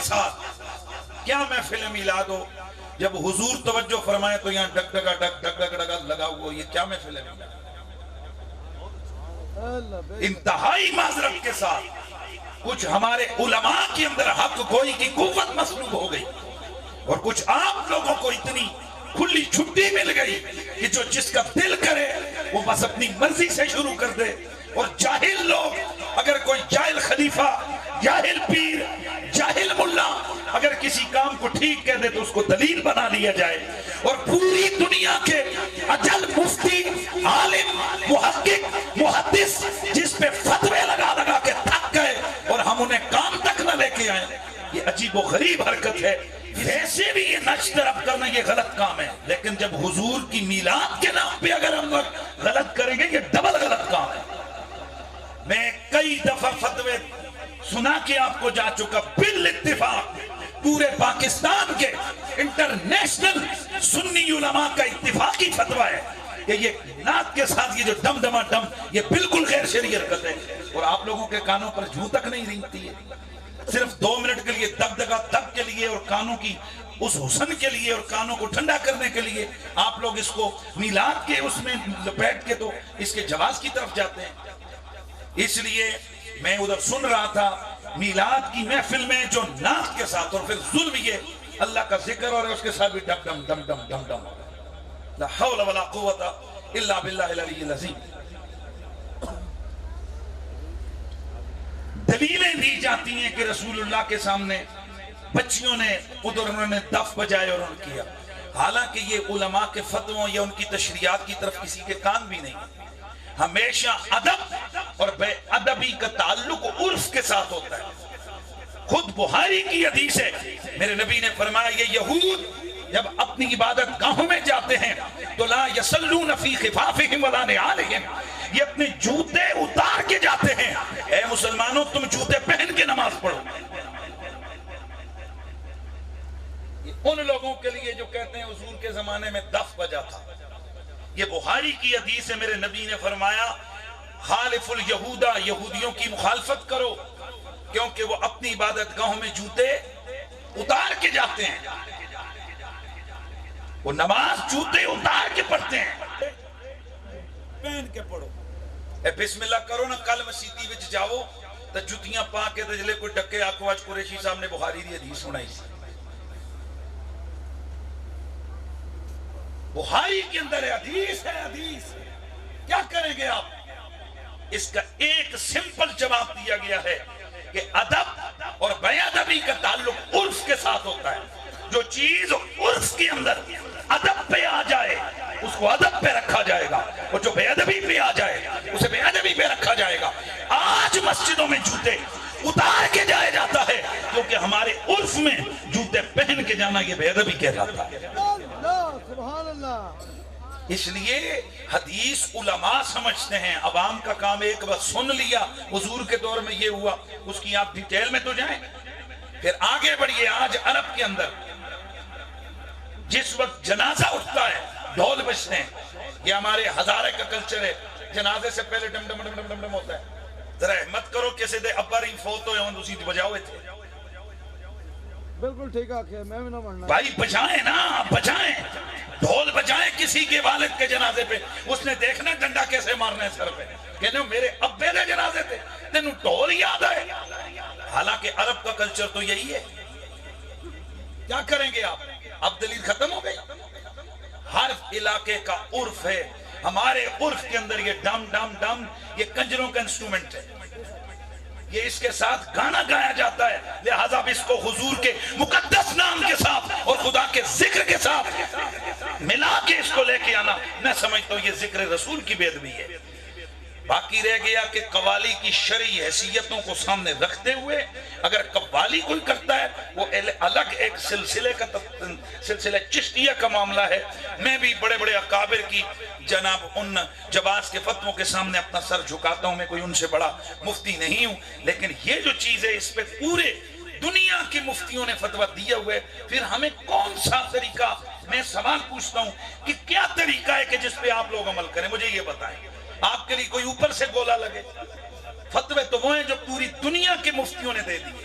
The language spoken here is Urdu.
ساتھ کیا محفل میلاد ہو، جب حضور توجہ فرمائے تو یہاں ڈگ ڈگا ڈگ ڈگ ڈگ ڈگا لگا ہوا، یہ کیا محفل میلاد؟ انتہائی معذرت کے ساتھ کچھ ہمارے علماء کے اندر حق گوئی کی قوت مسلوب ہو گئی، اور کچھ آپ لوگوں کو اتنی کھلی چھٹی مل گئی کہ جو جس کا دل کرے وہ بس اپنی مرضی سے شروع کر دے. اور جاہل لوگ، اگر کوئی جاہل خلیفہ، جاہل پیر، جاہل ملا اگر کسی کام کو ٹھیک کہہ دے تو اس کو دلیل بنا لیا جائے، اور پوری دنیا کے اجل مفتی، عالم، محقق، محدث جس پہ فتوے لگا لگا کے تھک گئے اور ہم انہیں کام تک نہ لے کے آئے. یہ عجیب و غریب حرکت ہے. ویسے بھی یہ نشر طرف کرنا یہ غلط کام ہے، لیکن جب حضور کی میلاد کے نام پہ اگر ہم غلط کریں گے یہ ڈبل غلط کام ہے. میں کئی دفعہ فتوے سنا کے آپ کو جا چکا، بالاتفاق پورے پاکستان کے انٹرنیشنل سنی علماء کا اتفاقی فتویٰ ہے کہ یہ نعت کے ساتھ یہ جو دم دما دم یہ بالکل غیر شرعی حرکت ہے. اور آپ لوگوں کے کانوں پر جھو تک نہیں رینگتی ہے. صرف 2 منٹ کے لیے دب دگا دب کے لیے اور کانوں کی اس حسن کے لیے اور کانوں کو ٹھنڈا کرنے کے لیے آپ لوگ اس کو میلاد کے اس میں لپیٹ کے تو اس کے جواز کی طرف جاتے ہیں. اس لیے میں ادھر سن رہا تھا میلاد کی محفل میں جو نعت کے ساتھ، اور پھر ظلم یہ اللہ کا ذکر اور اس کے ساتھ بھی ڈم ڈم ڈم ڈم ڈم ڈم، لا حول ولا قوت الا باللہ العلی العظیم. دلیلیں دی جاتی ہیں کہ رسول اللہ کے سامنے بچیوں نے ادھر انہوں نے دف بجائے اور انہوں نے کیا، حالانکہ یہ علماء کے فتووں یا ان کی تشریعات کی طرف کسی کے کان بھی نہیں. ہمیشہ ادب اور بے ادبی کا تعلق عرف کے ساتھ ہوتا ہے. خود بخاری کی حدیث ہے، میرے نبی نے فرمایا یہ یہود جب اپنی عبادت گاہوں میں جاتے ہیں تو لا یصلون فی خفافہم ولا نعالہم، یہ اپنے جوتے اتار کے جاتے ہیں. اے مسلمانوں تم جوتے پہن کے نماز پڑھو. ان لوگوں کے لیے جو کہتے ہیں حضور کے زمانے میں دف بجا تھا، یہ بخاری کی حدیث ہے، میرے نبی نے فرمایا خالف الیہودا، یہودیوں کی مخالفت کرو کیونکہ وہ اپنی عبادت گاہوں میں جوتے اتار کے جاتے ہیں. وہ نماز جوتے اتار کے پڑھتے ہیں، پہن کے پڑھو. اے بسم اللہ کرو نا، کل مسیتی وچ جاؤ تو جتیاں پا کے تجلے کوئی ڈکے آکو. آج قریشی صاحب نے بخاری دی حدیث سنائی سی، بخاری کے اندر حدیث ہے. حدیث کیا کریں گے آپ؟ اس کا ایک سمپل جواب دیا گیا ہے کہ ادب اور بے ادبی کا تعلق عرف کے ساتھ ہوتا ہے. جو چیز عرف کے اندر ادب پہ آ جائے اس کو ادب پہ رکھا جائے گا، اور جو بے ادبی پہ آ جائے اسے بے ادبی پہ رکھا جائے گا. آج مسجدوں میں جوتے اتار کے جایا جاتا ہے کیونکہ ہمارے عرف میں جوتے پہن کے جانا یہ بے ادبی کہلاتا ہے. سبحان اللہ. اس لیے حدیث علماء سمجھتے ہیں، عوام کا کام ایک بار سن لیا حضور کے دور میں یہ ہوا، اس کی آپ ڈیٹیل میں تو جائیں. پھر آگے بڑھئے. آج عرب کے اندر جس وقت جنازہ اٹھتا ہے ڈھول بجتے ہیں، یہ ہمارے ہزارے کا کلچر ہے. جنازے سے پہلے ڈم ڈم ڈم ڈم ڈم ڈم ہوتا ہے. ذرا احمد کرو کیسے دے ابا رہی فوت ہوئے ہوں اسی بجاؤ تھے. بالکل ٹھیک ہے، میں بھی نہ مرنا. بھائی بجائیں نا، بجائیں، ڈھول بجائیں کسی کے والد کے جنازے پہ. اس نے دیکھنا ڈنڈا کیسے مارنا ہے سر پہ، کہنے میرے ابے دے جنازے تھے تینوں ڈھول یاد آئے. حالانکہ عرب کا کلچر تو یہی ہے. کیا کریں گے آپ؟ اب دلیل ختم ہو گئی. ہر علاقے کا عرف ہے. ہمارے عرف کے اندر یہ ڈم ڈم ڈم یہ کنجروں کا انسٹرومنٹ ہے، یہ اس کے ساتھ گانا گایا جاتا ہے. لہذا اس کو حضور کے مقدس نام کے ساتھ اور خدا کے ذکر کے ساتھ ملا کے اس کو لے کے آنا، میں سمجھتا ہوں یہ ذکر رسول کی بے ادبی ہے. باقی رہ گیا کہ قوالی کی شرعی حیثیتوں کو سامنے رکھتے ہوئے اگر قوالی کوئی کرتا ہے وہ الگ ایک سلسلہ چشتیہ کا معاملہ ہے. میں بھی بڑے بڑے اکابر کی جناب ان جواز کے فتووں کے سامنے اپنا سر جھکاتا ہوں. میں کوئی ان سے بڑا مفتی نہیں ہوں، لیکن یہ جو چیز ہے اس پہ پورے دنیا کے مفتیوں نے فتویٰ دیا ہوئے. پھر ہمیں کون سا طریقہ، میں سوال پوچھتا ہوں کہ کیا طریقہ ہے کہ جس پہ آپ لوگ عمل کریں؟ مجھے یہ بتائیں. آپ کے لیے کوئی اوپر سے گولا لگے؟ فتوے تو وہ ہیں جو پوری دنیا کے مفتیوں نے دے دیے.